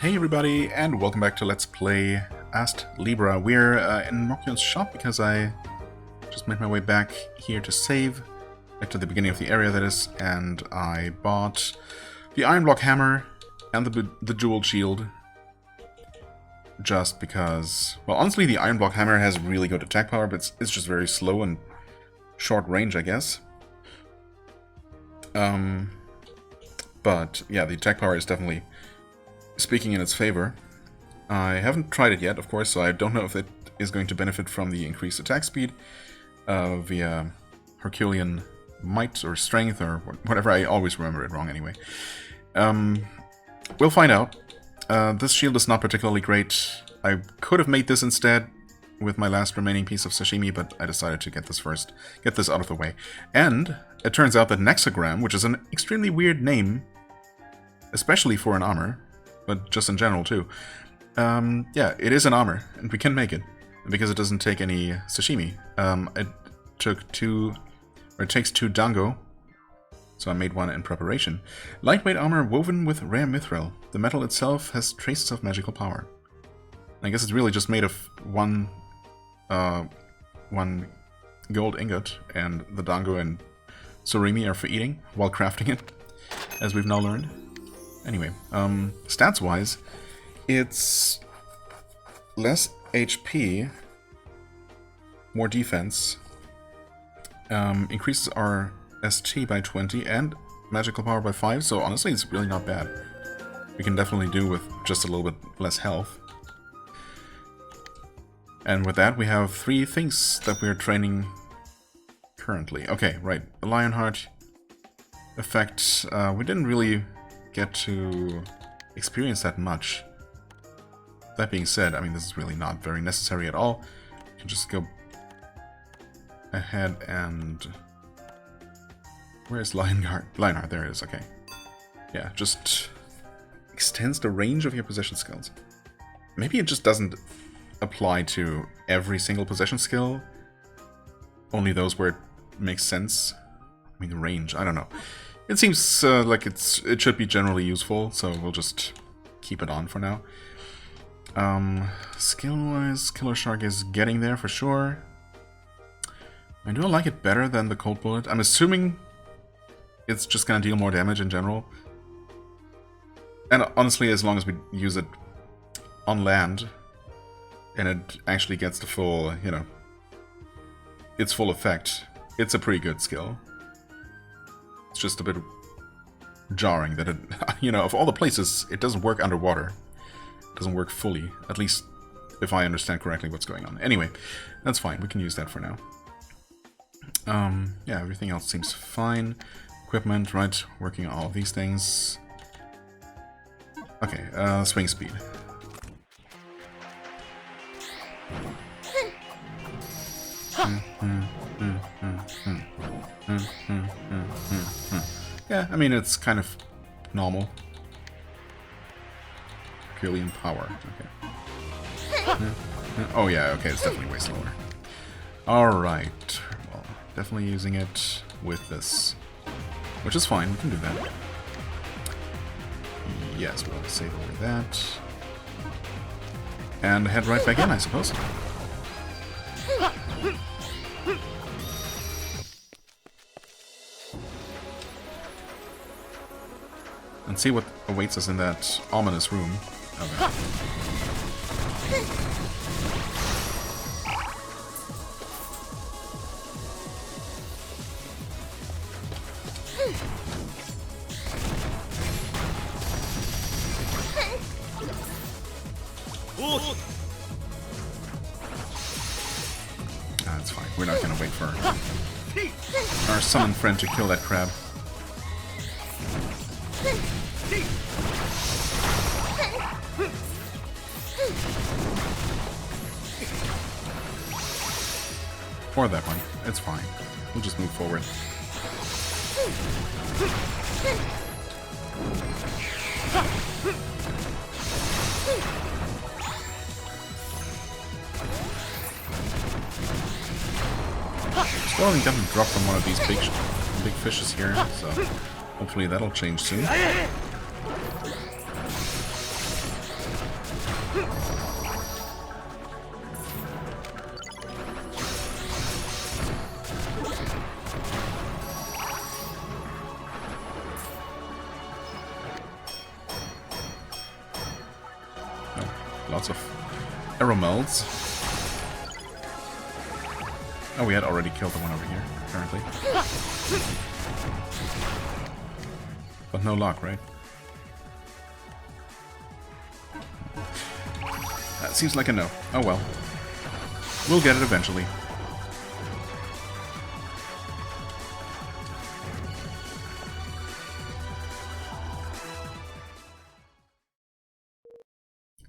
Hey everybody, and welcome back to Let's Play Astlibra. We're in Mokion's shop because I just made my way back here to save, back to the beginning of the area that is, and I bought the iron block hammer and the jeweled shield just because, well, honestly the iron block hammer has really good attack power, but it's just very slow and short range, I guess. But yeah, the attack power is definitely speaking in its favor. I haven't tried it yet, of course, so I don't know if it is going to benefit from the increased attack speed via Herculean might or strength or whatever. I always remember it wrong anyway. We'll find out. This shield is not particularly great. I could have made this instead with my last remaining piece of sashimi, but I decided to get this first, get this out of the way. And it turns out that Nexagram, which is an extremely weird name, especially for an armor, but just in general too. Yeah, it is an armor, and we can make it because it doesn't take any sashimi. It takes two dango, so I made one in preparation. Lightweight armor woven with rare mithril. The metal itself has traces of magical power. I guess it's really just made of one gold ingot, and the dango and surimi are for eating while crafting it, as we've now learned. Anyway, stats-wise, it's less HP, more defense, increases our ST by 20, and magical power by 5, so honestly it's really not bad. We can definitely do with just a little bit less health. And with that, we have 3 things that we're training currently. Okay, right, the Lionheart effect, we didn't really get to experience that much. That being said, I mean, this is really not very necessary at all. You can just go ahead and... Where's Lionheart? Lionheart, there it is, okay. Yeah, just extends the range of your possession skills. Maybe it just doesn't apply to every single possession skill. Only those where it makes sense. I mean, the range, I don't know. It seems like it should be generally useful, so we'll just keep it on for now. Skill-wise, Killer Shark is getting there for sure. I do like it better than the Cold Bullet. I'm assuming it's just gonna deal more damage in general. And honestly, as long as we use it on land, and it actually gets the full, you know, its full effect, it's a pretty good skill. It's just a bit jarring that it, you know, of all the places, it doesn't work underwater. It doesn't work fully, at least if I understand correctly what's going on. Anyway, that's fine. We can use that for now. Yeah, everything else seems fine. Equipment, right, working on all of these things. Okay, swing speed. Yeah, I mean, it's kind of normal. Herculean power. Okay. Oh yeah, okay, it's definitely way slower. Alright. Well, definitely using it with this. Which is fine, we can do that. Yes, we'll save over that. And head right back in, I suppose. And see what awaits us in that ominous room. Okay. That's fine. We're not gonna wait for our summon friend to kill that crab. Or that one. It's fine. We'll just move forward. Still haven't gotten a drop from one of these big fishes here, so hopefully that'll change soon. Lots of arrow melds. Oh, we had already killed the one over here, apparently. But no luck, right? That seems like a no. Oh well. We'll get it eventually.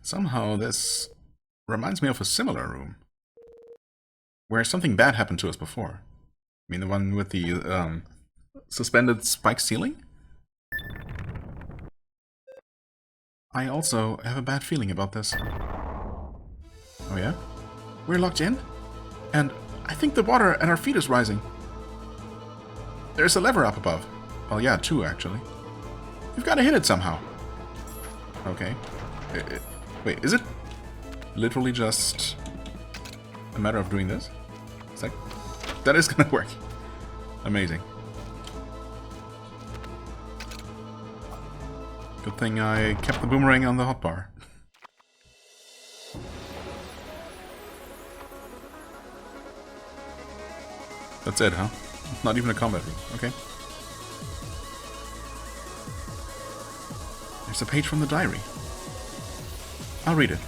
Somehow this reminds me of a similar room. Where something bad happened to us before. I mean the one with the suspended spike ceiling? I also have a bad feeling about this. Oh yeah? We're locked in? And I think the water at our feet is rising. There's a lever up above. Well, yeah, two actually. We've got to hit it somehow. Okay. Wait, is it literally just a matter of doing this? It's like, that is gonna work. Amazing. Good thing I kept the boomerang on the hotbar. That's it, huh? Not even a combat room. Okay. There's a page from the diary. I'll read it.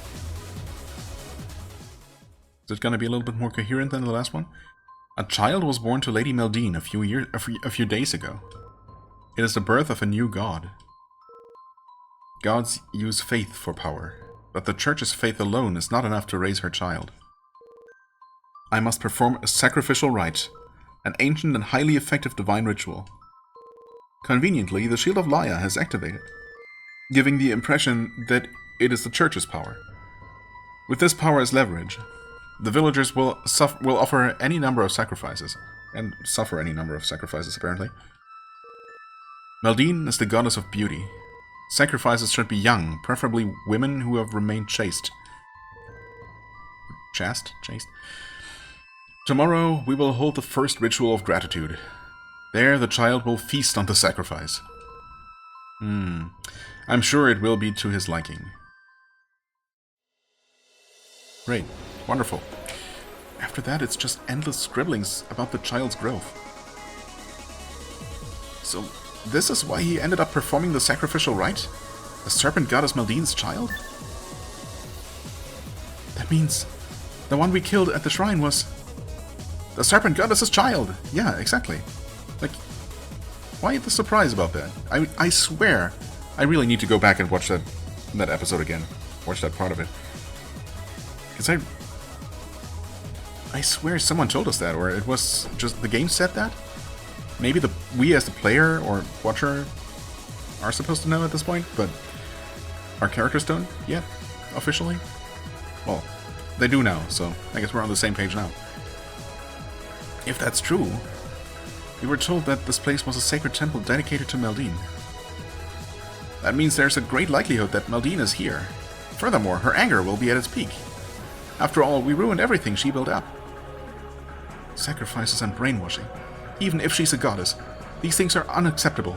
Is it gonna be a little bit more coherent than the last one? A child was born to Lady Meldine a few days ago. It is the birth of a new god. Gods use faith for power, but the Church's faith alone is not enough to raise her child. I must perform a sacrificial rite, an ancient and highly effective divine ritual. Conveniently, the Shield of Laya has activated, giving the impression that it is the Church's power. With this power as leverage, the villagers will offer any number of sacrifices, and suffer any number of sacrifices, apparently. Meldine is the goddess of beauty. Sacrifices should be young, preferably women who have remained chaste. Chaste? Tomorrow we will hold the first ritual of gratitude. There the child will feast on the sacrifice. I'm sure it will be to his liking. Great. Wonderful. After that, it's just endless scribblings about the child's growth. So, this is why he ended up performing the sacrificial rite? The serpent goddess Meldine's child? That means the one we killed at the shrine was the serpent goddess's child. Yeah, exactly. Like, why the surprise about that? I swear, I really need to go back and watch that episode again. Watch that part of it. Because I swear someone told us that, or it was just the game said that? Maybe we as the player or watcher are supposed to know at this point, but our characters don't yet, officially? Well, they do now, so I guess we're on the same page now. If that's true, we were told that this place was a sacred temple dedicated to Meldine. That means there's a great likelihood that Meldine is here. Furthermore, her anger will be at its peak. After all, we ruined everything she built up. Sacrifices and brainwashing. Even if she's a goddess, these things are unacceptable.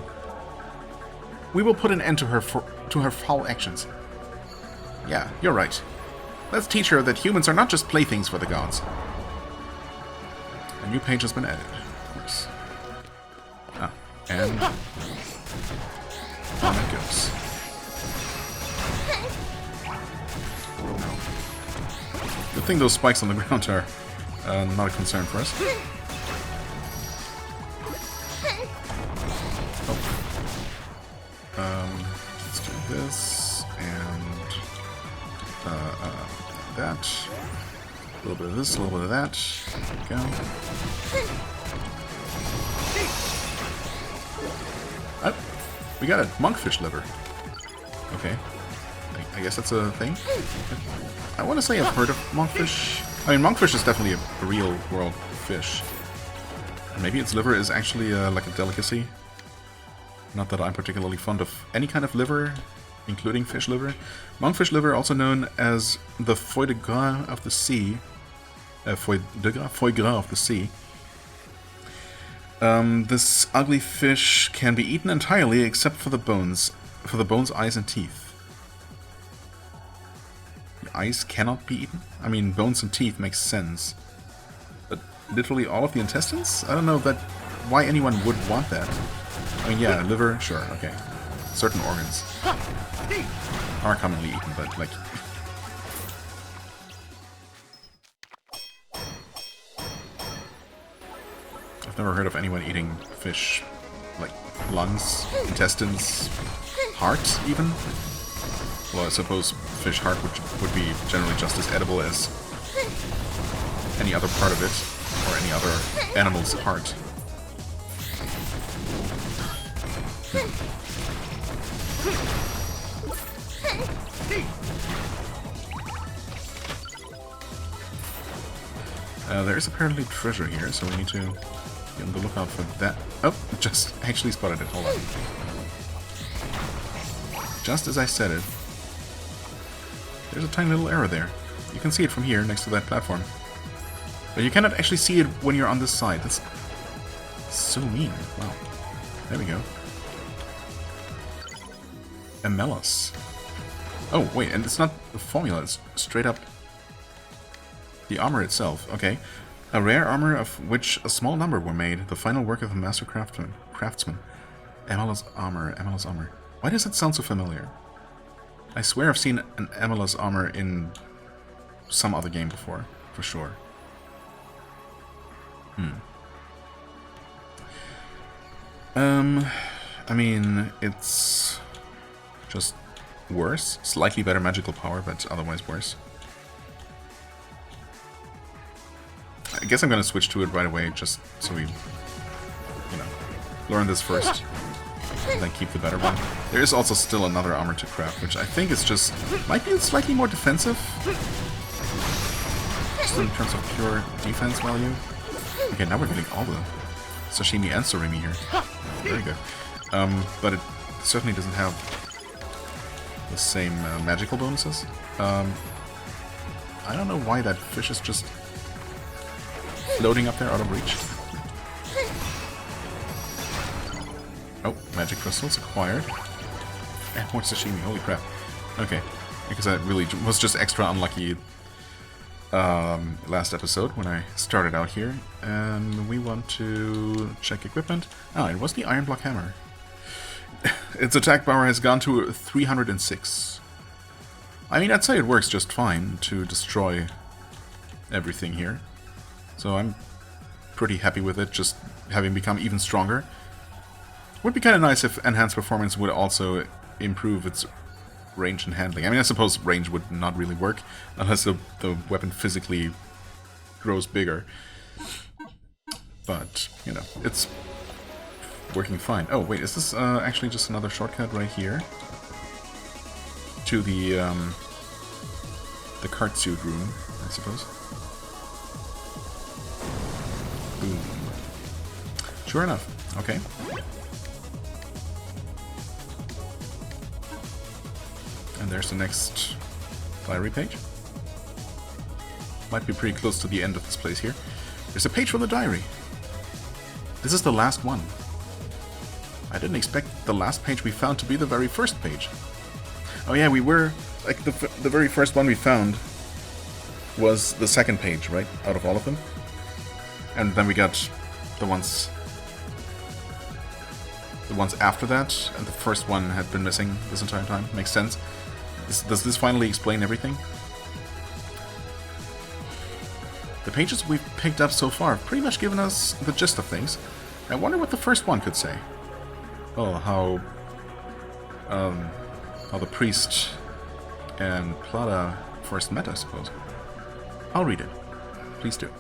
We will put an end to her foul actions. Yeah, you're right. Let's teach her that humans are not just playthings for the gods. A new page has been added, of course. Ah, and on it goes. Good thing those spikes on the ground are not a concern for us. Let's do this and that. A little bit of this, a little bit of that. There we go. Oh, we got a monkfish liver. Okay. I guess that's a thing. I want to say I've heard of monkfish. I mean, monkfish is definitely a real world fish. And maybe its liver is actually like a delicacy. Not that I'm particularly fond of any kind of liver, including fish liver. Monkfish liver, also known as the foie de gras of the sea. Foie gras of the sea. This ugly fish can be eaten entirely except for the bones, eyes, and teeth. The eyes cannot be eaten? I mean, bones and teeth makes sense. But literally all of the intestines? I don't know why anyone would want that. I mean, yeah, liver, sure, okay. Certain organs are commonly eaten, but, like... I've never heard of anyone eating fish. Like, lungs, intestines, heart, even? Well, I suppose fish heart would be generally just as edible as any other part of it, or any other animal's heart. There is apparently treasure here, so we need to be on the lookout for that. Oh, just actually spotted it. Hold on. Just as I said it. There's a tiny little arrow there. You can see it from here, next to that platform. But you cannot actually see it when you're on this side. That's so mean. Wow. There we go. Amelos. Oh, wait, and it's not the formula, it's straight up the armor itself. Okay. A rare armor of which a small number were made, the final work of a master craftsman. Amelos armor, Amelos armor. Why does it sound so familiar? I swear I've seen an Amelos armor in some other game before, for sure. I mean, it's just worse. Slightly better magical power, but otherwise worse. I guess I'm gonna switch to it right away, just so we, you know, learn this first, and then keep the better one. There is also still another armor to craft, which I think is just, might be slightly more defensive, just in terms of pure defense value. Okay, now we're getting all the sashimi and surimi here. Very good. But it certainly doesn't have the same magical bonuses. I don't know why that fish is just floating up there out of reach. Oh, magic crystals acquired. And more sashimi, holy crap. Okay, because I really was just extra unlucky last episode when I started out here. And we want to check equipment. Ah, it was the iron block hammer. Its attack power has gone to 306. I mean, I'd say it works just fine to destroy everything here. So I'm pretty happy with it, just having become even stronger. Would be kind of nice if enhanced performance would also improve its range and handling. I mean, I suppose range would not really work unless the weapon physically grows bigger. But, you know, it's working fine. Oh, wait, is this actually just another shortcut right here? To the cart suit room, I suppose. Boom. Sure enough. Okay. And there's the next diary page. Might be pretty close to the end of this place here. There's a page from the diary. This is the last one. I didn't expect the last page we found to be the very first page. Oh yeah, we were... like, the very first one we found was the second page, right? Out of all of them. And then we got the ones after that, and the first one had been missing this entire time. Makes sense. Does this finally explain everything? The pages we've picked up so far have pretty much given us the gist of things. I wonder what the first one could say. Oh, how the priest and Plata first met, I suppose. I'll read it. Please do.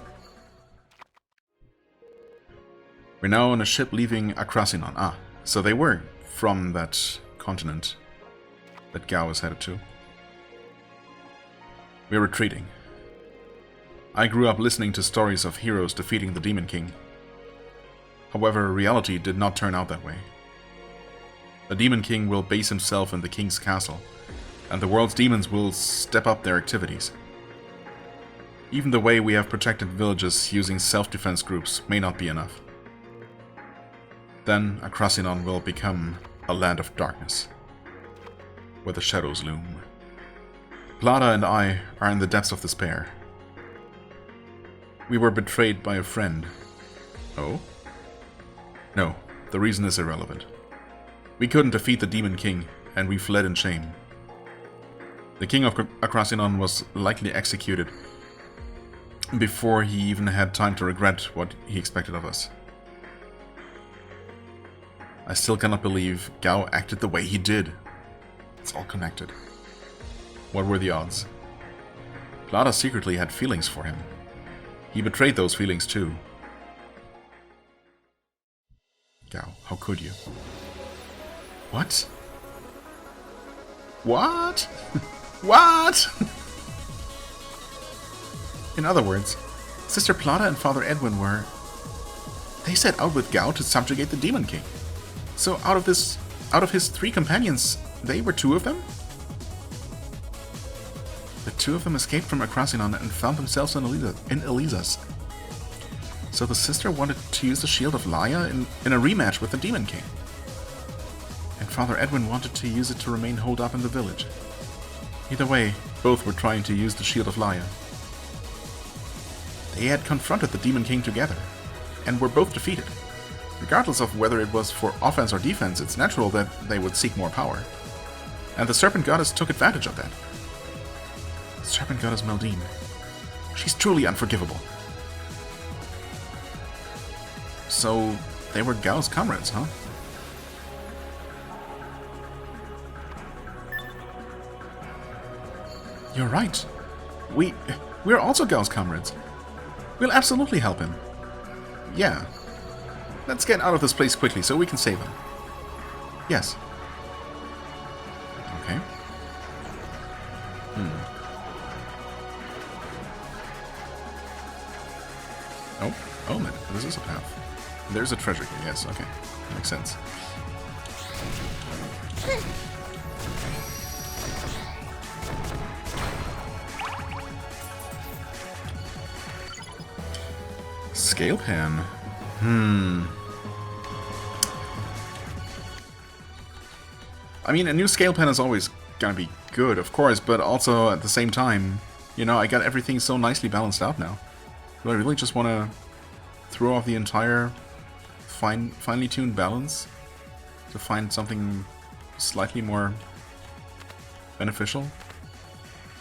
We're now on a ship leaving Akrasinon. Ah, so they were from that continent that Gao is headed to. We're retreating. I grew up listening to stories of heroes defeating the Demon King. However, reality did not turn out that way. The Demon King will base himself in the King's castle, and the world's demons will step up their activities. Even the way we have protected villages using self-defense groups may not be enough. Then Akrasinon will become a land of darkness, where the shadows loom. Plata and I are in the depths of despair. We were betrayed by a friend. Oh? No, the reason is irrelevant. We couldn't defeat the Demon King, and we fled in shame. The King of Akrasinon was likely executed before he even had time to regret what he expected of us. I still cannot believe Gao acted the way he did. It's all connected. What were the odds? Plata secretly had feelings for him. He betrayed those feelings too. Gao, how could you? What? What? What? In other words, Sister Plata and Father Edwin were... They set out with Gao to subjugate the Demon King. So out of his 3 companions, they were 2 of them? The 2 of them escaped from Akrasinon and found themselves in Elizas. So the sister wanted to use the Shield of Laia in a rematch with the Demon King. And Father Edwin wanted to use it to remain holed up in the village. Either way, both were trying to use the Shield of Laia. They had confronted the Demon King together, and were both defeated. Regardless of whether it was for offense or defense, it's natural that they would seek more power. And the Serpent Goddess took advantage of that. The Serpent Goddess Meldine. She's truly unforgivable. So, they were Gao's comrades, huh? You're right. We're also Gao's comrades. We'll absolutely help him. Yeah. Let's get out of this place quickly so we can save him. Yes. Okay. Oh man, this is a path. There's a treasure here, yes, okay. Makes sense. Scale pan. I mean, a new scale pen is always gonna be good, of course, but also at the same time, you know, I got everything so nicely balanced out now. Do I really just want to throw off the entire finely tuned balance to find something slightly more beneficial?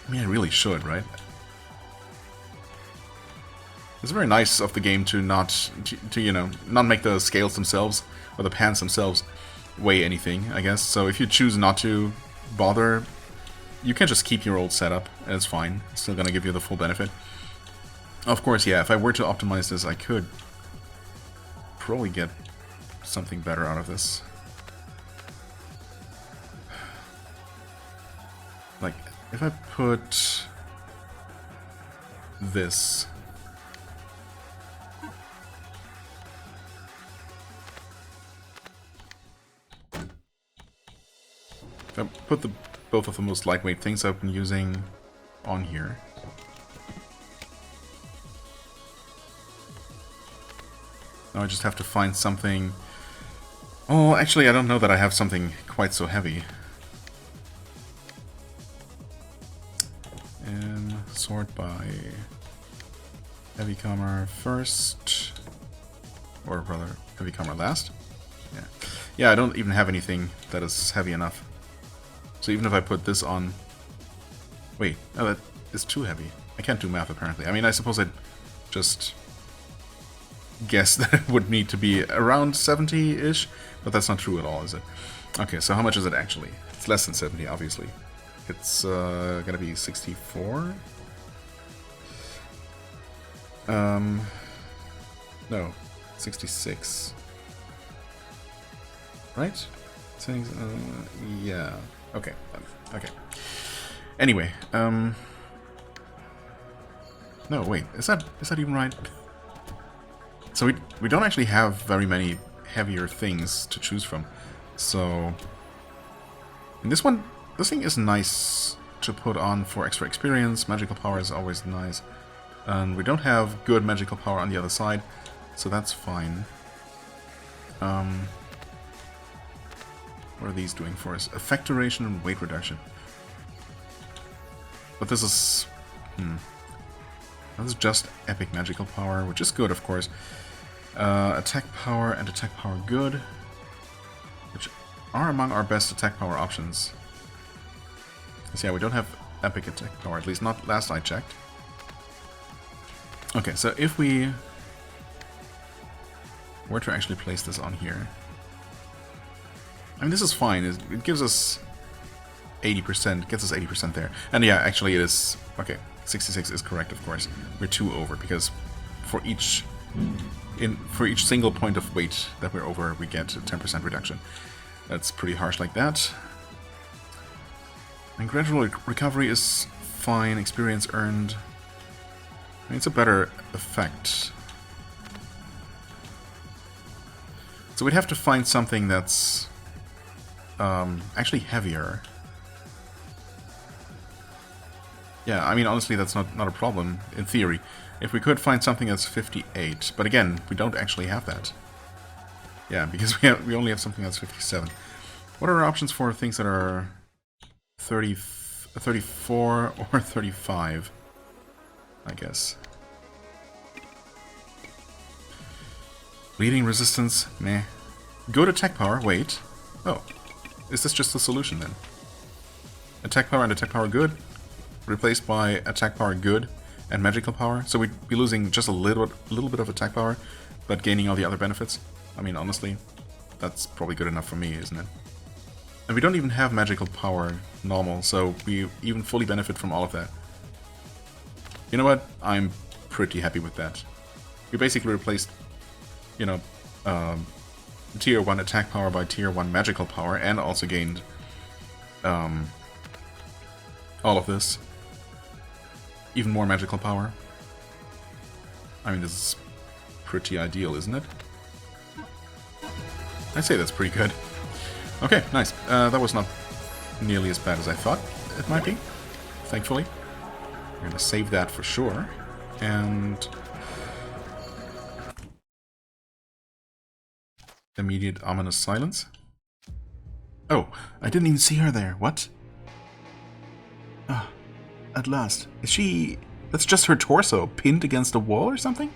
I mean, I really should, right? It's very nice of the game to not, you know, not make the scales themselves or the pans themselves weigh anything, I guess. So if you choose not to bother, you can just keep your old setup and it's fine. It's still gonna give you the full benefit. Of course, yeah, if I were to optimize this, I could probably get something better out of this. Like, if I put this... If I put both of the most lightweight things I've been using on here. Now I just have to find something... Oh, actually I don't know that I have something quite so heavy. And sort by heavy comma first. Or rather, heavy comma last. Yeah. Yeah, I don't even have anything that is heavy enough. So even if I put this on... Wait, no, that is too heavy. I can't do math, apparently. I mean, I suppose I'd just guess that it would need to be around 70-ish, but that's not true at all, is it? Okay, so how much is it actually? It's less than 70, obviously. It's gonna be 64? No, 66. Right? Yeah. Okay. Okay. Anyway, no, wait. Is that even right? So we don't actually have very many heavier things to choose from. So and this thing is nice to put on for extra experience. Magical power is always nice. And we don't have good magical power on the other side, so that's fine. What are these doing for us? Effect duration and weight reduction. But this is... This is just epic magical power, which is good, of course. Attack power and attack power good, which are among our best attack power options. So yeah, we don't have epic attack power, at least not last I checked. Okay, so if we were to actually place this on here... I mean, this is fine. It gives us 80%, gets us 80% there. And yeah, actually it is... Okay, 66 is correct, of course. We're 2 over, because for each single point of weight that we're over, we get a 10% reduction. That's pretty harsh like that. And gradual recovery is fine. Experience earned. I mean, it's a better effect. So we'd have to find something that's actually heavier. Yeah, I mean, honestly, that's not a problem, in theory. If we could find something that's 58, but again, we don't actually have that. Yeah, because we only have something that's 57. What are our options for things that are 34 or 35? I guess. Bleeding resistance, meh. Good attack power, wait. Oh, is this just the solution then? Attack power and attack power good, replaced by attack power good and magical power. So we'd be losing just a little bit of attack power, but gaining all the other benefits. I mean, honestly, that's probably good enough for me, isn't it? And we don't even have magical power normal, so we even fully benefit from all of that. You know what? I'm pretty happy with that. We basically replaced, you know, tier 1 attack power by tier 1 magical power, and also gained all of this. Even more magical power. I mean, this is pretty ideal, isn't it? I'd say that's pretty good. Okay, nice. That was not nearly as bad as I thought it might be, thankfully. We're gonna save that for sure. And... immediate ominous silence. Oh, I didn't even see her there. What? Ah, at last. Is she... That's just her torso, pinned against a wall or something?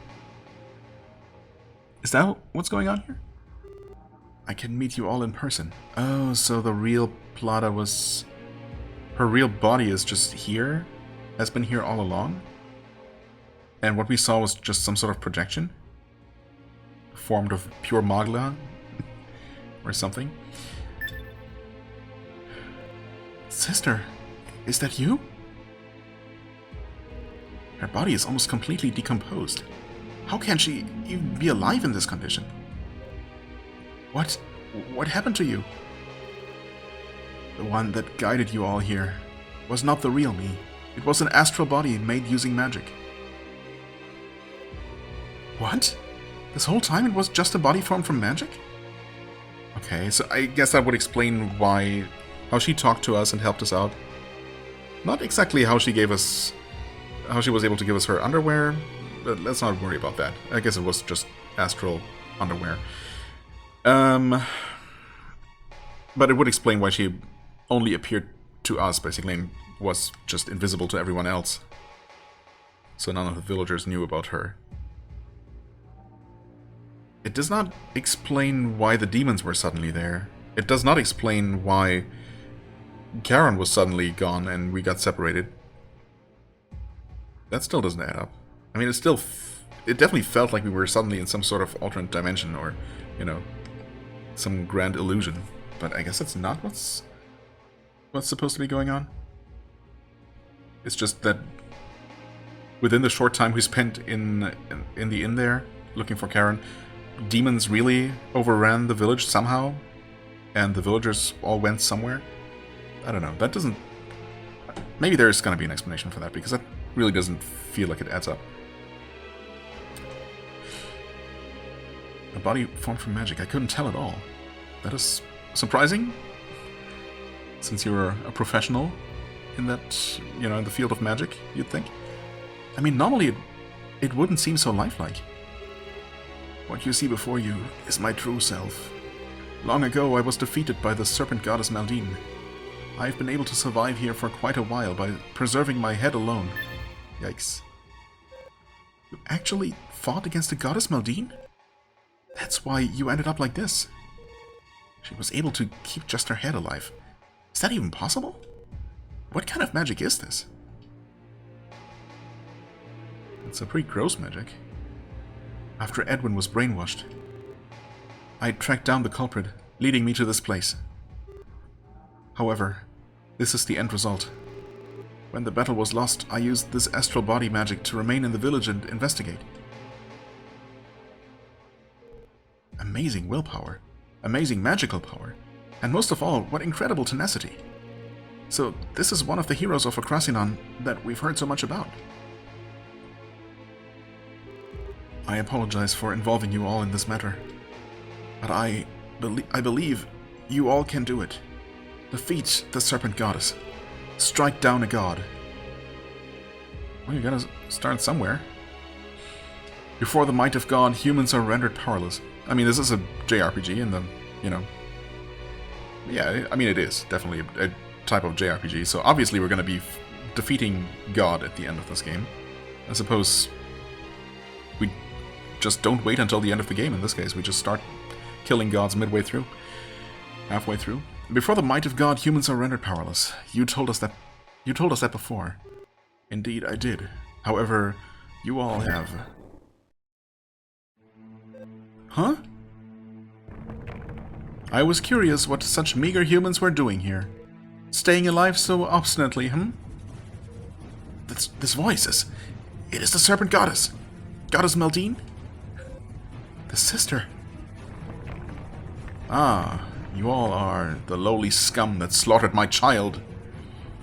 Is that what's going on here? I can meet you all in person. Oh, so the real Plata was... Her real body is just here? Has been here all along? And what we saw was just some sort of projection? Formed of pure magla? Or something? Sister, is that you? Her body is almost completely decomposed. How can she even be alive in this condition? What happened to you? The one that guided you all here was not the real me. It was an astral body made using magic. What? This whole time it was just a body formed from magic? Okay, so I guess that would explain how she talked to us and helped us out. Not exactly how she was able to give us her underwear, but let's not worry about that. I guess it was just astral underwear. But it would explain why she only appeared to us, basically, and was just invisible to everyone else. So none of the villagers knew about her. It does not explain why the demons were suddenly there. It does not explain why Karen was suddenly gone and we got separated. That still doesn't add up. I mean, it definitely felt like we were suddenly in some sort of alternate dimension or, you know, some grand illusion. But I guess that's not what's supposed to be going on. It's just that within the short time we spent in the inn there, looking for Karen, demons really overran the village somehow, and the villagers all went somewhere. I don't know. That doesn't... Maybe there's going to be an explanation for that, because that really doesn't feel like it adds up. A body formed from magic. I couldn't tell at all. That is surprising, since you're a professional in that, you know, in the field of magic, you'd think. I mean, normally it wouldn't seem so lifelike. What you see before you is my true self. Long ago, I was defeated by the Serpent goddess Meldine. I've been able to survive here for quite a while by preserving my head alone. Yikes. You actually fought against the goddess Meldine? That's why you ended up like this. She was able to keep just her head alive. Is that even possible? What kind of magic is this? It's a pretty gross magic. After Edwin was brainwashed, I tracked down the culprit, leading me to this place. However, this is the end result. When the battle was lost, I used this astral body magic to remain in the village and investigate. Amazing willpower, amazing magical power, and most of all, what incredible tenacity. So, this is one of the heroes of Akrasinon that we've heard so much about. I apologize for involving you all in this matter, but I believe you all can do it. Defeat the Serpent Goddess. Strike down a god. Well, you gotta start somewhere. Before the might of God, humans are rendered powerless. I mean, this is a JRPG, and yeah, I mean, it is definitely a type of JRPG, so obviously we're gonna be defeating God at the end of this game. I suppose we just don't wait until the end of the game in this case, we just start killing gods midway through, halfway through. Before the might of God, humans are rendered powerless. You told us that before. Indeed, I did. However, you all have... Huh? I was curious what such meager humans were doing here. Staying alive so obstinately, This voice is... It is the Serpent Goddess. Goddess Meldine? The sister. Ah, you all are the lowly scum that slaughtered my child.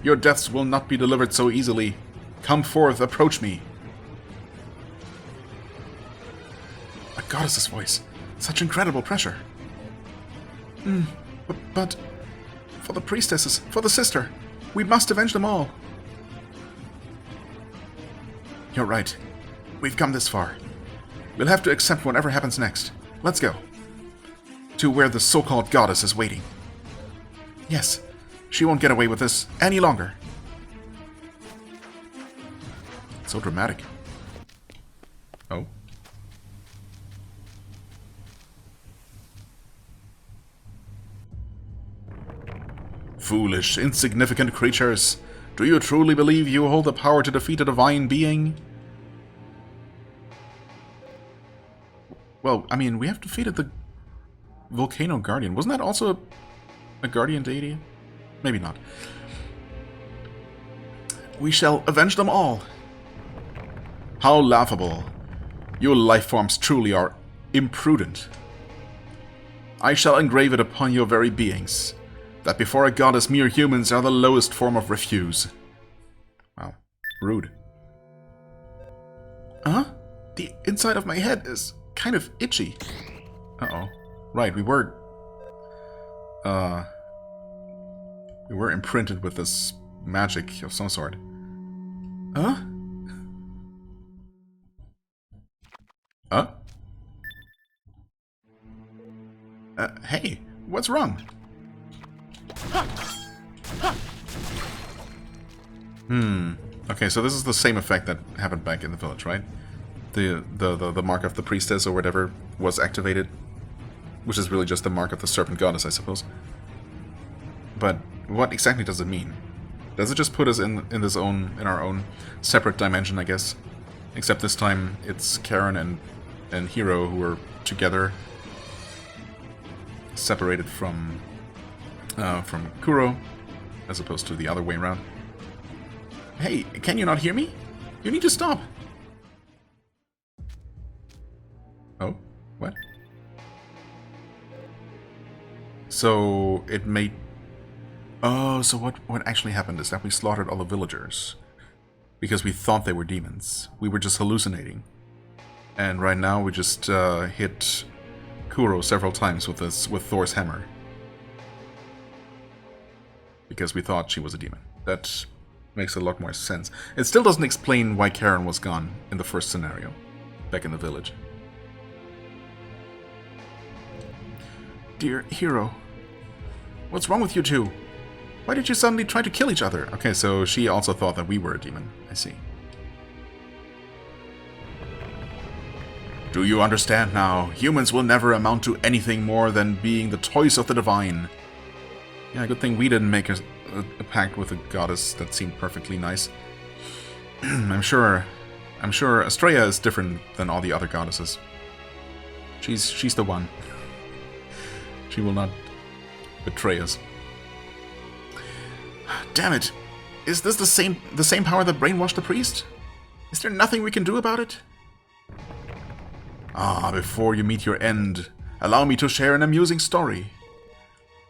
Your deaths will not be delivered so easily. Come forth, approach me. A goddess's voice. Such incredible pressure. But... For the priestesses, for the sister. We must avenge them all. You're right. We've come this far. We'll have to accept whatever happens next. Let's go. To where the so-called goddess is waiting. Yes, she won't get away with this any longer. So dramatic. Oh. Foolish, insignificant creatures. Do you truly believe you hold the power to defeat a divine being? Well, I mean, we have defeated the Volcano Guardian. Wasn't that also a guardian deity? Maybe not. We shall avenge them all. How laughable. You life forms truly are imprudent. I shall engrave it upon your very beings, that before a goddess mere humans are the lowest form of refuse. Wow. Rude. Huh? The inside of my head is kind of itchy. Uh-oh. Right, we were imprinted with this magic of some sort. Huh? Huh? Hey, what's wrong? Okay, so this is the same effect that happened back in the village, right? The mark of the priestess or whatever was activated, which is really just the mark of the Serpent Goddess, I suppose. But what exactly does it mean? Does it just put us in our own separate dimension, I guess? Except this time it's Karen and Hiro who are together, separated from Kuro, as opposed to the other way around. Hey, can you not hear me? You need to stop. Oh, what? So it made... Oh, so what actually happened is that we slaughtered all the villagers because we thought they were demons. We were just hallucinating. And right now we just hit Kuro several times with Thor's hammer. Because we thought she was a demon. That makes a lot more sense. It still doesn't explain why Karen was gone in the first scenario, back in the village. Dear Hiro, what's wrong with you two? Why did you suddenly try to kill each other? Okay, so she also thought that we were a demon. I see. Do you understand now? Humans will never amount to anything more than being the toys of the divine. Yeah, good thing we didn't make a pact with a goddess that seemed perfectly nice. I'm sure Estrella is different than all the other goddesses. She's the one. She will not betray us. Damn it! Is this the same power that brainwashed the priest? Is there nothing we can do about it? Ah, before you meet your end, allow me to share an amusing story.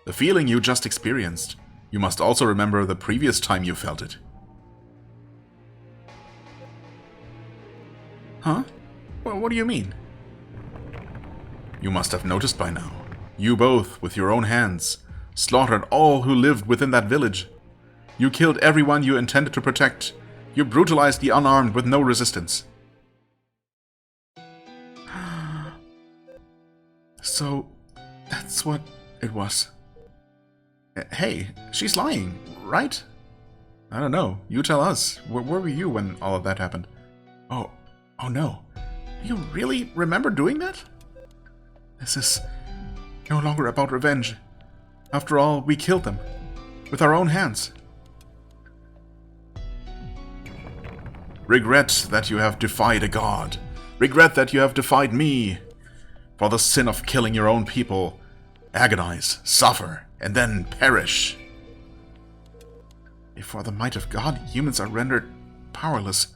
The feeling you just experienced, you must also remember the previous time you felt it. Huh? Well, what do you mean? You must have noticed by now. You both, with your own hands, slaughtered all who lived within that village. You killed everyone you intended to protect. You brutalized the unarmed with no resistance. So, that's what it was. Hey, she's lying, right? I don't know. You tell us. Where were you when all of that happened? Oh no. Do you really remember doing that? This is no longer about revenge. After all, we killed them. With our own hands. Regret that you have defied a god. Regret that you have defied me. For the sin of killing your own people. Agonize, suffer, and then perish. Before the might of God, humans are rendered powerless.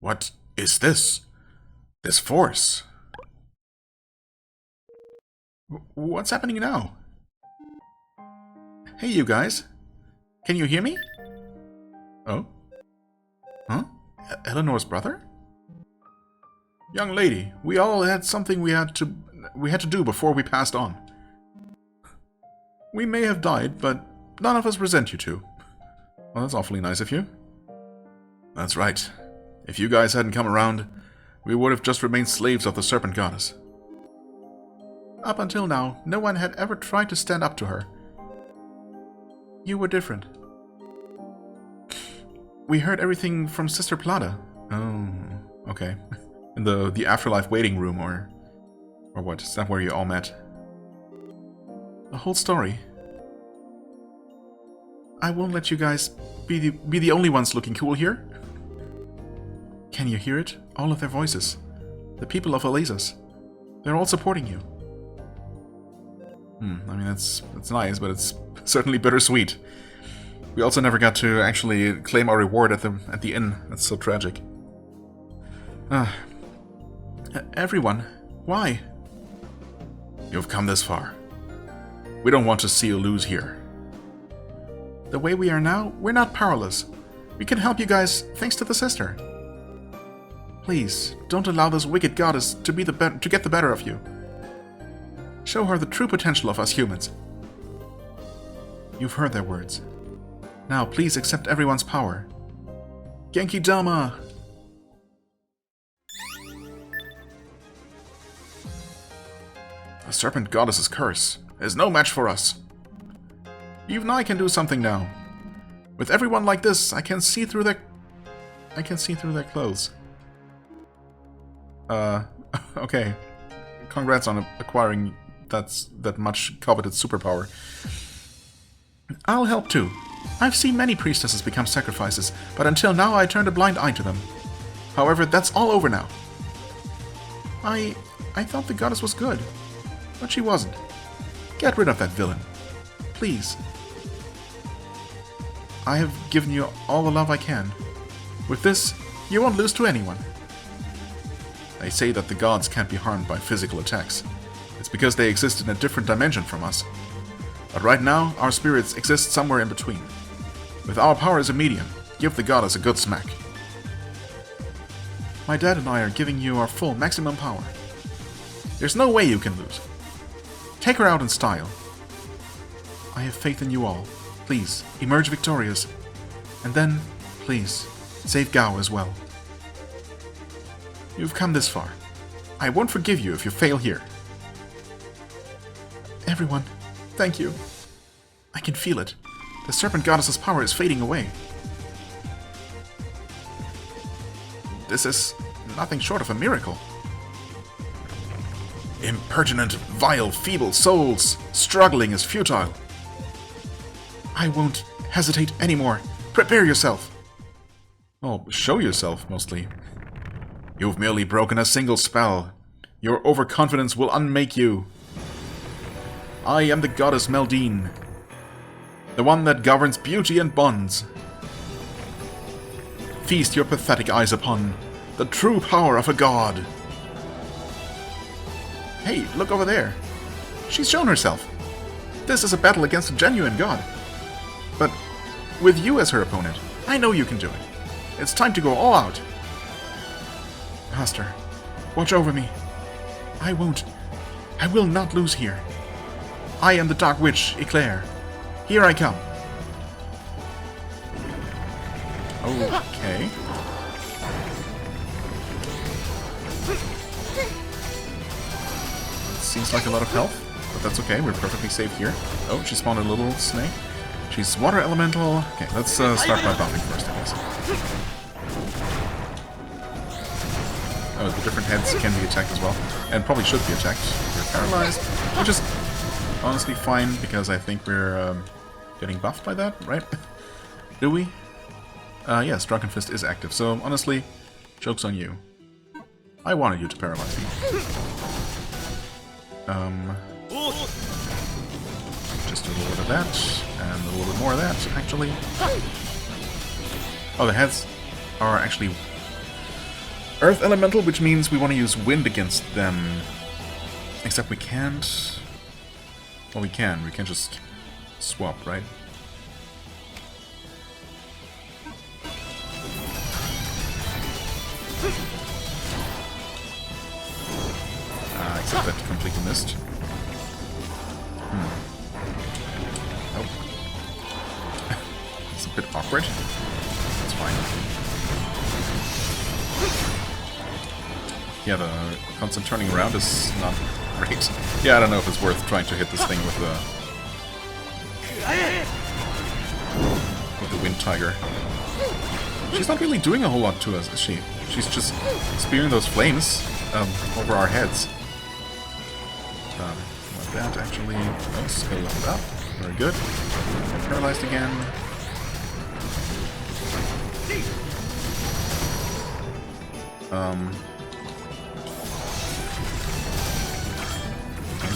What is this? This force? What's happening now? Hey, you guys. Can you hear me? Oh? Huh? Eleanor's brother? Young lady, we all had something we had to do before we passed on. We may have died, but none of us resent you two. Well, that's awfully nice of you. That's right. If you guys hadn't come around, we would have just remained slaves of the Serpent Goddess. Up until now, no one had ever tried to stand up to her. You were different. We heard everything from Sister Plata. Oh, okay. In the afterlife waiting room, or what? Is that where you all met? The whole story. I won't let you guys be the only ones looking cool here. Can you hear it? All of their voices. The people of Alezas. They're all supporting you. I mean, that's nice, but it's certainly bittersweet. We also never got to actually claim our reward at the inn. That's so tragic. Everyone, why? You've come this far. We don't want to see you lose here. The way we are now, we're not powerless. We can help you guys thanks to the sister. Please, don't allow this wicked goddess to get the better of you. Show her the true potential of us humans. You've heard their words. Now please accept everyone's power. Genki Dama! The Serpent Goddess's curse is no match for us. Even I can do something now. With everyone like this, I can see through their clothes. Okay. Congrats on acquiring that much coveted superpower. I'll help too. I've seen many priestesses become sacrifices, but until now I turned a blind eye to them. However, that's all over now. I thought the goddess was good, but she wasn't. Get rid of that villain. Please. I have given you all the love I can. With this, you won't lose to anyone. They say that the gods can't be harmed by physical attacks. It's because they exist in a different dimension from us. But right now, our spirits exist somewhere in between. With our power as a medium, give the goddess a good smack. My dad and I are giving you our full maximum power. There's no way you can lose. Take her out in style. I have faith in you all. Please, emerge victorious. And then, please, save Gao as well. You've come this far. I won't forgive you if you fail here. Everyone, thank you. I can feel it. The Serpent Goddess's power is fading away. This is nothing short of a miracle. Impertinent, vile, feeble souls! Struggling is futile. I won't hesitate anymore. Prepare yourself. Oh, show yourself, mostly. You've merely broken a single spell. Your overconfidence will unmake you. I am the goddess Meldine, the one that governs beauty and bonds. Feast your pathetic eyes upon the true power of a god. Hey, look over there. She's shown herself. This is a battle against a genuine god. But with you as her opponent, I know you can do it. It's time to go all out. Master, watch over me. I will not lose here. I am the Dark Witch, Eclair. Here I come. Okay. Seems like a lot of health, but that's okay. We're perfectly safe here. Oh, she spawned a little snake. She's water elemental. Okay, let's start by buffing first, I guess. Oh, the different heads can be attacked as well, and probably should be attacked. We're paralyzed, which is honestly fine, because I think we're getting buffed by that, right? Do we? Yes, Drunken Fist is active, so honestly, joke's on you. I wanted you to paralyze me. Just a little bit of that, and a little bit more of that, actually. Oh, the heads are actually Earth Elemental, which means we want to use Wind against them. Except we can't... Well, we can. We can just swap, right? Except that completely missed. Oh. It's a bit awkward. That's fine. Yeah, the constant turning around is not great. Yeah, I don't know if it's worth trying to hit this thing with the Wind Tiger. She's not really doing a whole lot to us, is she? She's just spearing those flames over our heads. Like that, actually. Oh, skill leveled up. Very good. Paralyzed again.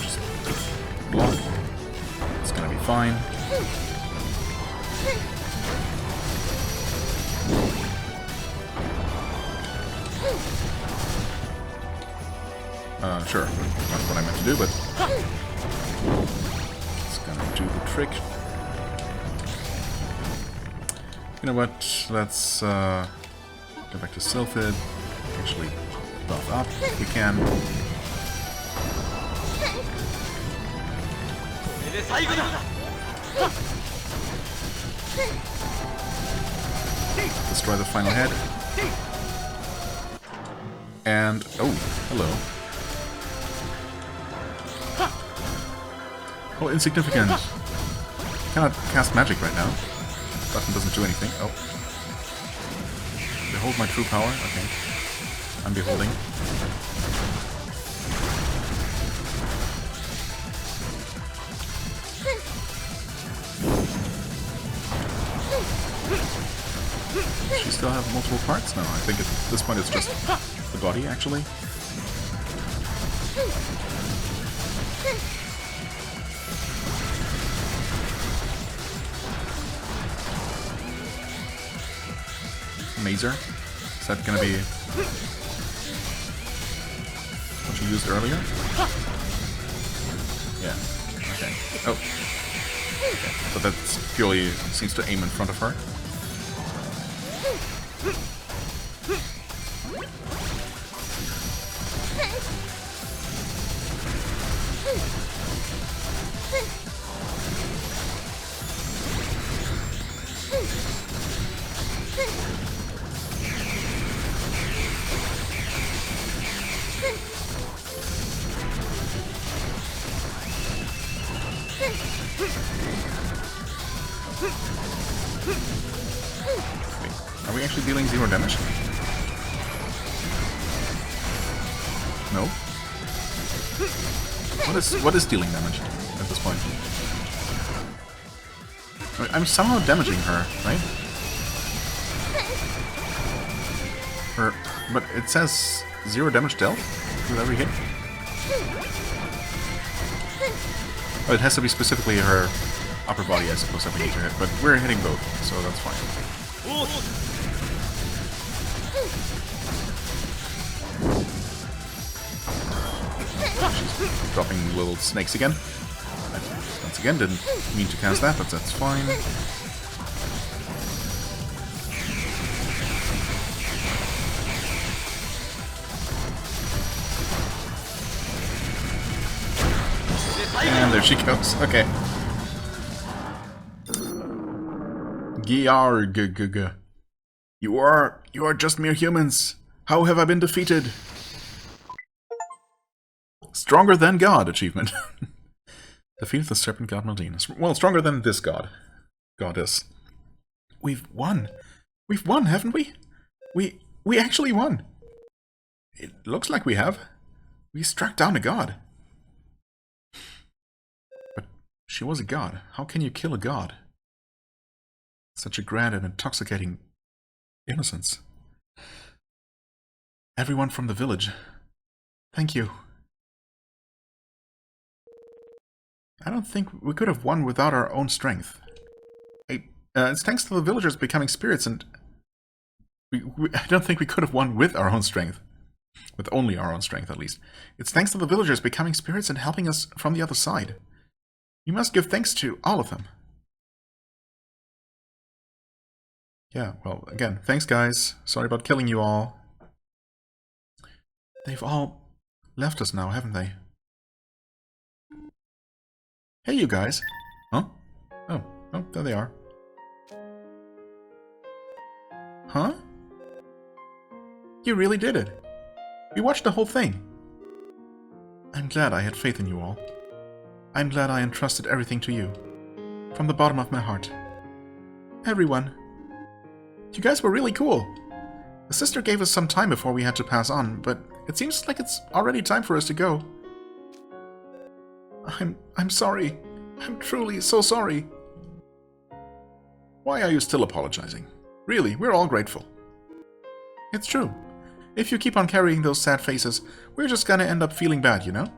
Just block. It's gonna be fine. Sure. Not what I meant to do, but it's gonna do the trick. You know what? Let's go back to Sylphid. Actually, buff up if we can. Destroy the final head. And oh, hello. Oh, insignificant. Cannot cast magic right now. Button doesn't do anything. Oh. Behold my true power. Okay. I'm beholding. Does she still have multiple parts? No, I think at this point it's just the body, actually. Mazer. Is that gonna be what you used earlier? Yeah. Okay. Oh. Okay. But that purely seems to aim in front of her. Wait, are we actually dealing 0 damage? No. What is dealing damage at this point? Wait, I'm somehow damaging her, right? But it says 0 damage dealt with every hit. Oh, it has to be specifically her upper body, I suppose, that we need to hit. But we're hitting both, so that's fine. She's dropping little snakes again. Once again, didn't mean to cast that, but that's fine. And there she goes. Okay. Giarg. You are just mere humans. How have I been defeated? Stronger than God achievement. Defeated the Serpent God Meldine. Well, stronger than this god. Goddess. We've won. We've won, haven't we? We actually won. It looks like we have. We struck down a god. But she was a god. How can you kill a god? Such a grand and intoxicating innocence. Everyone from the village. Thank you. I don't think we could have won without our own strength. It's thanks to the villagers becoming spirits, and I don't think we could have won with our own strength. With only our own strength, at least. It's thanks to the villagers becoming spirits and helping us from the other side. You must give thanks to all of them. Yeah, well, again, thanks guys. Sorry about killing you all. They've all left us now, haven't they? Hey, you guys. Huh? Oh, there they are. Huh? You really did it. We watched the whole thing. I'm glad I had faith in you all. I'm glad I entrusted everything to you. From the bottom of my heart. Everyone. You guys were really cool. The sister gave us some time before we had to pass on, but it seems like it's already time for us to go. I'm sorry. I'm truly so sorry. Why are you still apologizing? Really, we're all grateful. It's true. If you keep on carrying those sad faces, we're just gonna end up feeling bad, you know?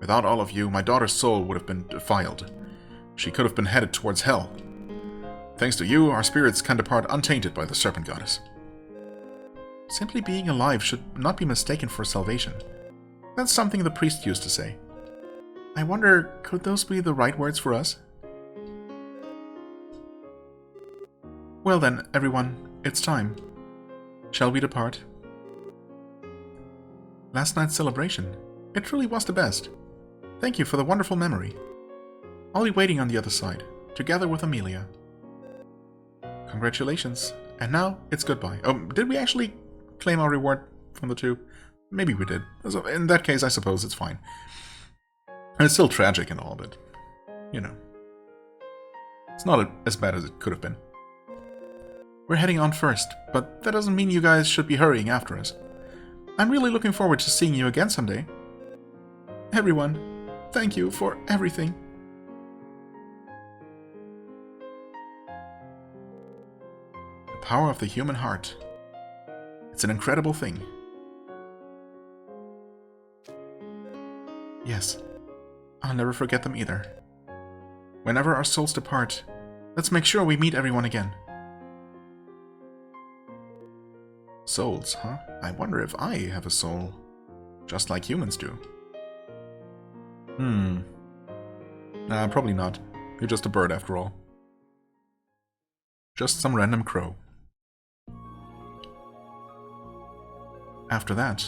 Without all of you, my daughter's soul would have been defiled. She could have been headed towards hell. Thanks to you, our spirits can depart untainted by the Serpent Goddess. Simply being alive should not be mistaken for salvation. That's something the priest used to say. I wonder, could those be the right words for us? Well then, everyone, it's time. Shall we depart? Last night's celebration. It truly was the best. Thank you for the wonderful memory. I'll be waiting on the other side, together with Amelia. Congratulations. And now, it's goodbye. Oh, did we actually claim our reward from the two? Maybe we did. So in that case, I suppose it's fine. And it's still tragic and all, but, you know. It's not as bad as it could have been. We're heading on first, but that doesn't mean you guys should be hurrying after us. I'm really looking forward to seeing you again someday. Everyone, thank you for everything. The power of the human heart. It's an incredible thing. Yes, I'll never forget them either. Whenever our souls depart, let's make sure we meet everyone again. Souls, huh? I wonder if I have a soul. Just like humans do. Nah, probably not. You're just a bird after all. Just some random crow. After that,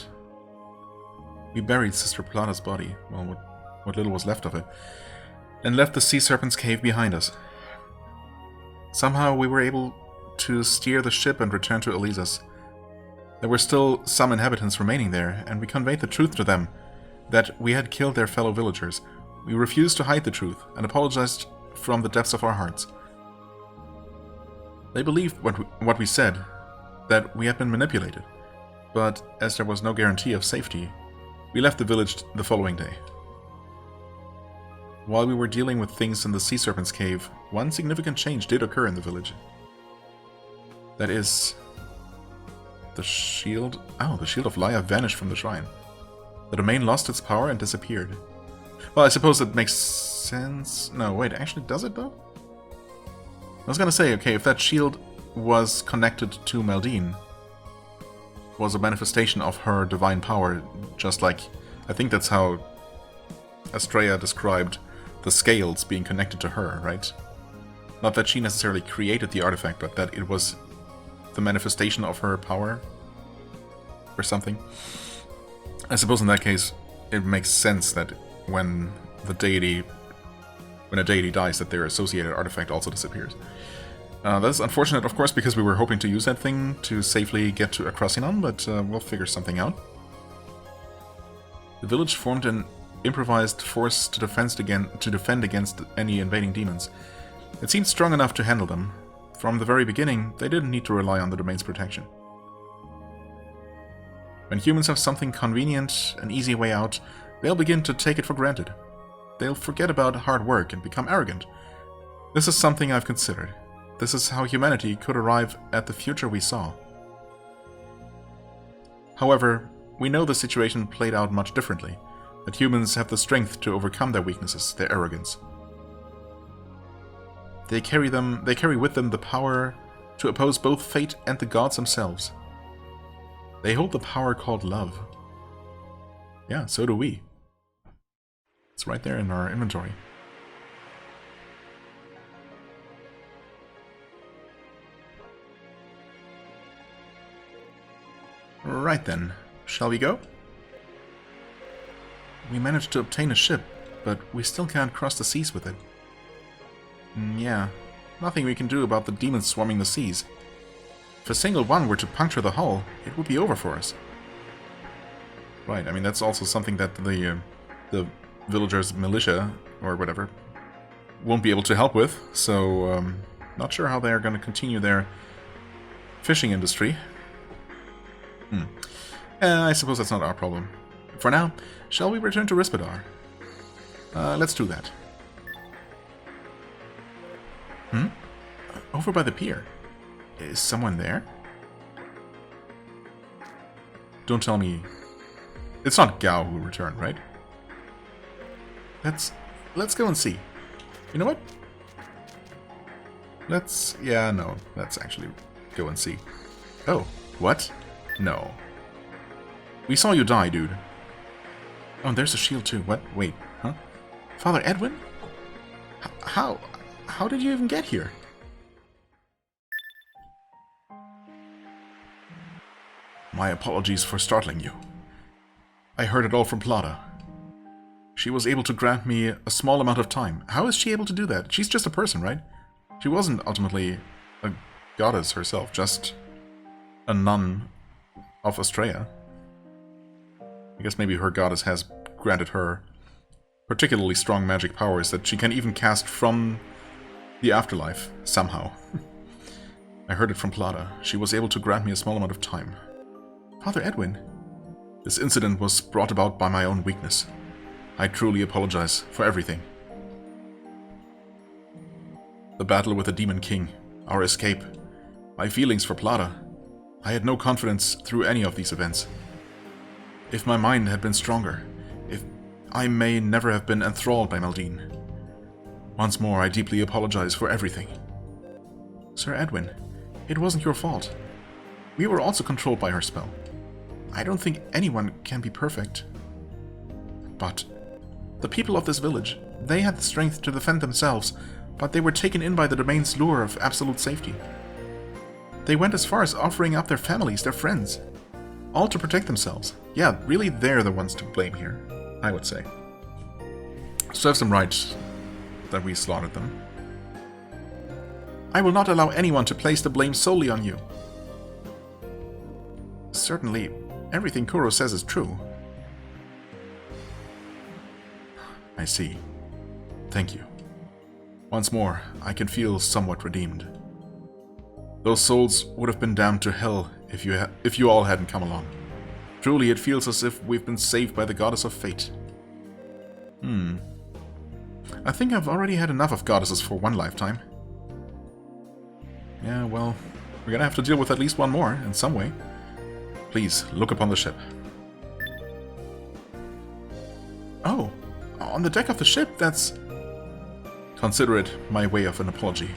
we buried Sister Plata's body, well, what little was left of it, and left the Sea Serpent's cave behind us. Somehow we were able to steer the ship and return to Elisa's. There were still some inhabitants remaining there, and we conveyed the truth to them, that we had killed their fellow villagers. We refused to hide the truth, and apologized from the depths of our hearts. They believed what we said, that we had been manipulated, but as there was no guarantee of safety, we left the village the following day. While we were dealing with things in the Sea Serpent's cave, one significant change did occur in the village. That is... the shield... Oh, the shield of Laya vanished from the shrine. The domain lost its power and disappeared. Well, I suppose that makes sense... No, wait, actually does it though? I was gonna say, okay, if that shield was connected to Meldine, was a manifestation of her divine power, just like... I think that's how Astrea described the scales being connected to her, right? Not that she necessarily created the artifact, but that it was the manifestation of her power or something. I suppose in that case it makes sense that when a deity dies, that their associated artifact also disappears. That's unfortunate, of course, because we were hoping to use that thing to safely get to Akrasinon, but we'll figure something out. The village formed an improvised force to defend against any invading demons. It seemed strong enough to handle them. From the very beginning, they didn't need to rely on the domain's protection. When humans have something convenient, an easy way out, they'll begin to take it for granted. They'll forget about hard work and become arrogant. This is something I've considered. This is how humanity could arrive at the future we saw. However, we know the situation played out much differently, that humans have the strength to overcome their weaknesses, their arrogance. They carry with them the power to oppose both fate and the gods themselves. They hold the power called love. Yeah, so do we. It's right there in our inventory. Right then, shall we go? We managed to obtain a ship, but we still can't cross the seas with it. Yeah, nothing we can do about the demons swarming the seas. If a single one were to puncture the hull, it would be over for us. Right, I mean that's also something that the villagers' militia, or whatever, won't be able to help with, so not sure how they're going to continue their fishing industry. I suppose that's not our problem. For now, shall we return to Rispidar? Let's do that. Over by the pier. Is someone there? Don't tell me... It's not Gao who returned, right? Let's go and see. You know what? Let's actually go and see. Oh, what? No. We saw you die, dude. Oh, and there's a shield too. What? Wait, huh? Father Edwin? How did you even get here? My apologies for startling you. I heard it all from Plata. She was able to grant me a small amount of time. How is she able to do that? She's just a person, right? She wasn't ultimately a goddess herself, just a nun of Astrea. I guess maybe her goddess has granted her particularly strong magic powers that she can even cast from the afterlife, somehow. I heard it from Plata. She was able to grant me a small amount of time. Father Edwin, this incident was brought about by my own weakness. I truly apologize for everything. The battle with the Demon King, our escape, my feelings for Plata. I had no confidence through any of these events. If my mind had been stronger, if I may never have been enthralled by Meldine. Once more, I deeply apologize for everything. Sir Edwin, it wasn't your fault. We were also controlled by her spell. I don't think anyone can be perfect. But the people of this village, they had the strength to defend themselves, but they were taken in by the domain's lure of absolute safety. They went as far as offering up their families, their friends, all to protect themselves. Yeah, really they're the ones to blame here, I would say. Serves them right that we slaughtered them. I will not allow anyone to place the blame solely on you. Certainly, everything Kuro says is true. I see. Thank you. Once more, I can feel somewhat redeemed. Those souls would have been damned to hell if you all hadn't come along. Truly, it feels as if we've been saved by the goddess of fate. I think I've already had enough of goddesses for one lifetime. Yeah, well, we're gonna have to deal with at least one more, in some way. Please, look upon the ship. Oh, on the deck of the ship, that's... Consider it my way of an apology.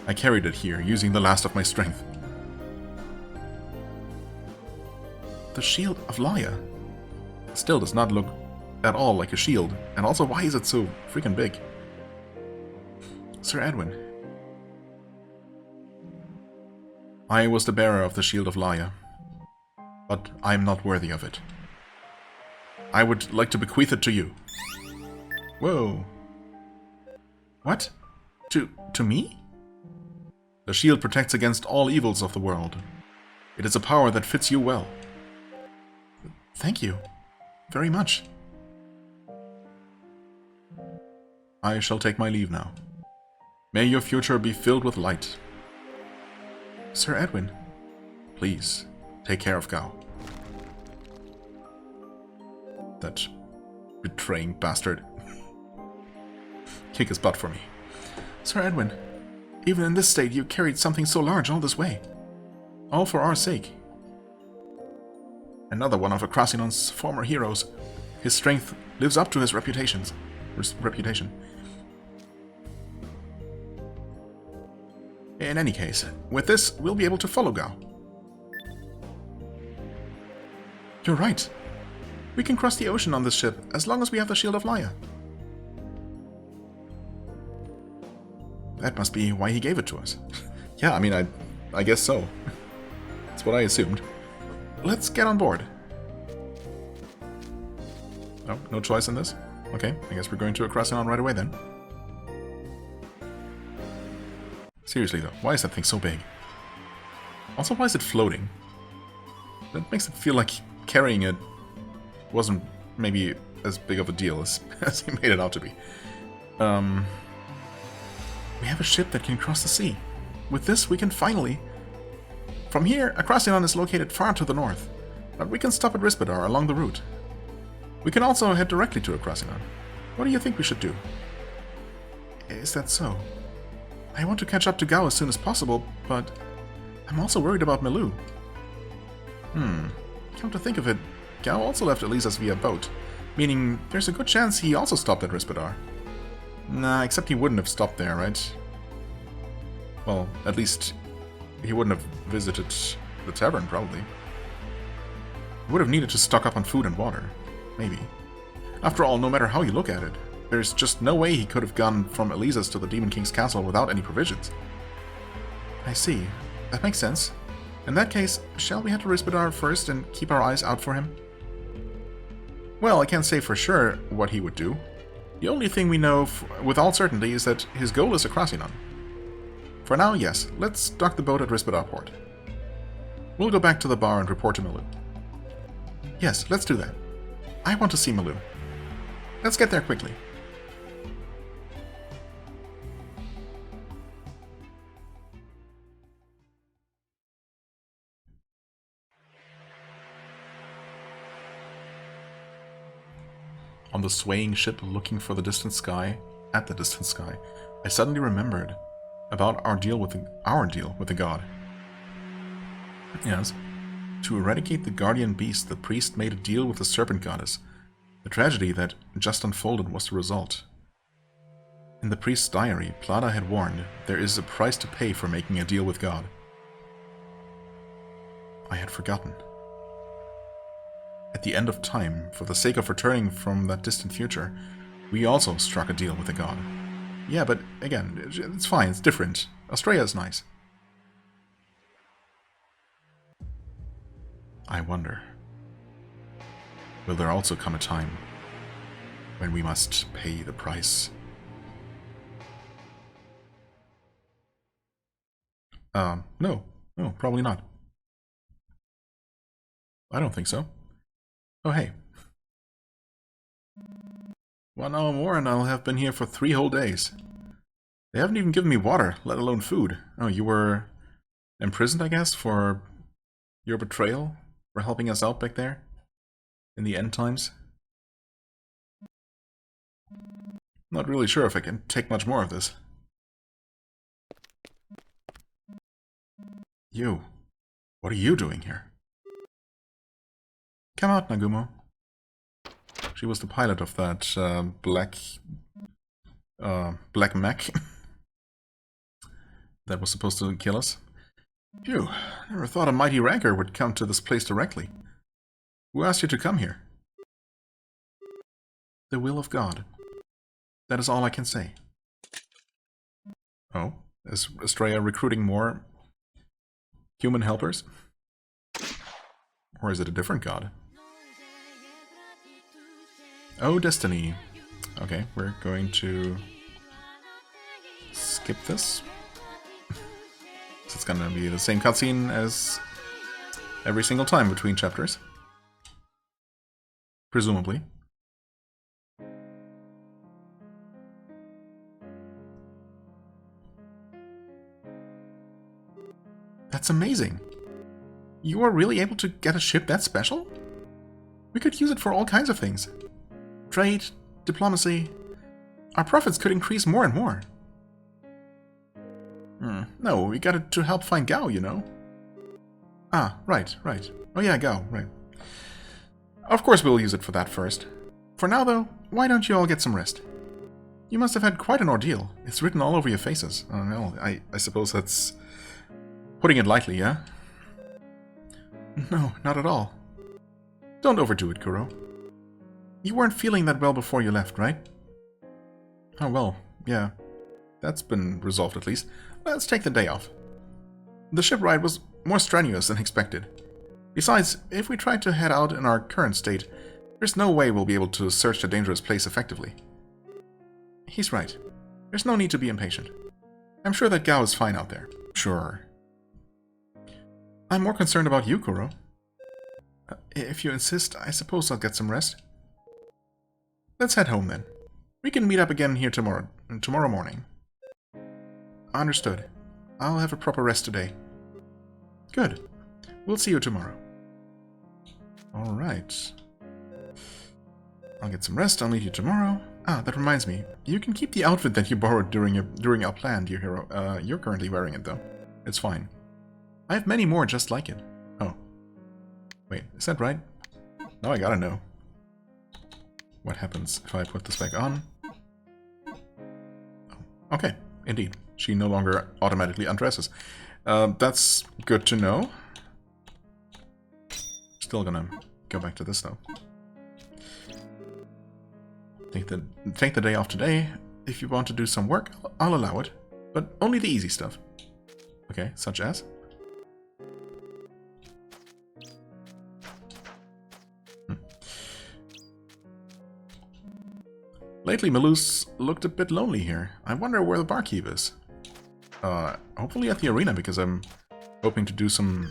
I carried it here, using the last of my strength. The shield of Laia still does not look at all like a shield, and also why is it so freaking big? Sir Edwin. I was the bearer of the shield of Laia, but I am not worthy of it. I would like to bequeath it to you. Whoa. What? To me? The shield protects against all evils of the world. It is a power that fits you well. Thank you. Very much. I shall take my leave now. May your future be filled with light. Sir Edwin. Please, take care of Gao. That betraying bastard. Kick his butt for me. Sir Edwin, even in this state you carried something so large all this way. All for our sake. Another one of Akrasinon's former heroes. His strength lives up to his reputation. In any case, with this, we'll be able to follow Gao. You're right. We can cross the ocean on this ship, as long as we have the Shield of Laia. That must be why he gave it to us. Yeah, I mean, I guess so. That's what I assumed. Let's get on board. Oh, no choice in this? Okay, I guess we're going to Akrasinon right away then. Seriously though, why is that thing so big? Also, why is it floating? That makes it feel like carrying it wasn't maybe as big of a deal as he made it out to be. We have a ship that can cross the sea. With this, we can finally... From here, Akrasinon is located far to the north, but we can stop at Rispidar along the route. We can also head directly to Akrasinon. What do you think we should do? Is that so? I want to catch up to Gao as soon as possible, but I'm also worried about Melu. Come to think of it, Gao also left Elisa's via boat, meaning there's a good chance he also stopped at Rispidar. Nah, except he wouldn't have stopped there, right? Well, at least he wouldn't have visited the tavern, probably. He would have needed to stock up on food and water. Maybe. After all, no matter how you look at it, there's just no way he could have gone from Elisa's to the Demon King's castle without any provisions. I see. That makes sense. In that case, shall we head to Rispidar first and keep our eyes out for him? Well, I can't say for sure what he would do. The only thing we know with all certainty is that his goal is Akrasinon. For now, yes, let's dock the boat at Rispidar Port. We'll go back to the bar and report to Melu. Yes, let's do that. I want to see Melu. Let's get there quickly. On the swaying ship looking for the distant sky, at the distant sky, I suddenly remembered about our deal with the god. Yes. To eradicate the guardian beast, the priest made a deal with the Serpent goddess. The tragedy that just unfolded was the result. In the priest's diary, Plata had warned, there is a price to pay for making a deal with God. I had forgotten. At the end of time, for the sake of returning from that distant future, we also struck a deal with the god. Yeah, but again, it's fine, it's different. Australia is nice. I wonder, will there also come a time when we must pay the price? No, probably not. I don't think so. Oh, hey. 1 hour more and I'll have been here for 3 whole days. They haven't even given me water, let alone food. Oh, you were imprisoned, I guess, for your betrayal, for helping us out back there in the end times. Not really sure if I can take much more of this. You. What are you doing here? Come out, Nagumo. She was the pilot of that black mech that was supposed to kill us. Phew, never thought a mighty ranker would come to this place directly. Who asked you to come here? The will of God. That is all I can say. Oh, is Estrella recruiting more human helpers? Or is it a different god? Oh, Destiny. Okay, we're going to skip this. So it's gonna be the same cutscene as every single time between chapters. Presumably. That's amazing. You are really able to get a ship that special? We could use it for all kinds of things. Trade, diplomacy. Our profits could increase more and more. No, we got it to help find Gao, you know. Ah, right. Oh yeah, Gao, right. Of course we'll use it for that first. For now, though, why don't you all get some rest? You must have had quite an ordeal. It's written all over your faces. Oh, well, I suppose that's putting it lightly, yeah? No, not at all. Don't overdo it, Kuro. You weren't feeling that well before you left, right? Oh, well, yeah. That's been resolved at least. Let's take the day off. The ship ride was more strenuous than expected. Besides, if we try to head out in our current state, there's no way we'll be able to search the dangerous place effectively. He's right. There's no need to be impatient. I'm sure that Gao is fine out there. Sure. I'm more concerned about you, Kuro. If you insist, I suppose I'll get some rest. Let's head home then. We can meet up again here tomorrow morning. Understood. I'll have a proper rest today. Good. We'll see you tomorrow. Alright. I'll get some rest, I'll meet you tomorrow. Ah, that reminds me. You can keep the outfit that you borrowed during our plan, dear hero. You're currently wearing it, though. It's fine. I have many more just like it. Oh. Wait, is that right? Now I gotta know. What happens if I put this back on? Oh, okay, indeed. She no longer automatically undresses. That's good to know. Still gonna go back to this, though. Take the day off today. If you want to do some work, I'll allow it. But only the easy stuff. Okay, such as? Lately, Malus looked a bit lonely here. I wonder where the barkeep is. Hopefully at the arena, because I'm hoping to do some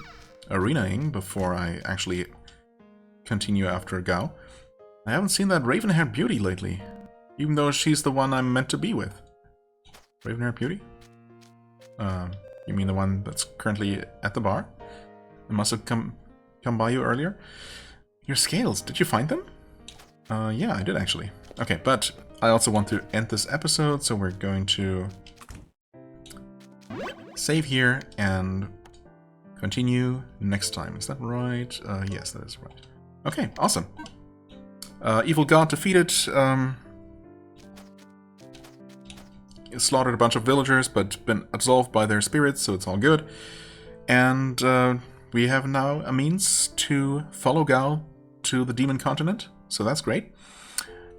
arenaing before I actually continue after Gao. I haven't seen that raven-haired beauty lately, even though she's the one I'm meant to be with. Raven-haired beauty? You mean the one that's currently at the bar? It must have come by you earlier. Your scales, did you find them? Yeah, I did actually. Okay, but I also want to end this episode, so we're going to save here and continue next time. Is that right? Yes, that is right. Okay, awesome. Evil God defeated. Slaughtered a bunch of villagers, but been absolved by their spirits, so it's all good. And we have now a means to follow Gao to the Demon Continent, so that's great.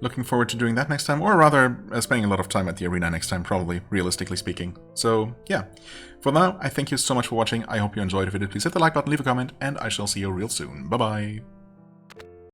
Looking forward to doing that next time, or rather, spending a lot of time at the arena next time, probably, realistically speaking. So, yeah. For now, I thank you so much for watching. I hope you enjoyed. If you did, please hit the like button, leave a comment, and I shall see you real soon. Bye-bye!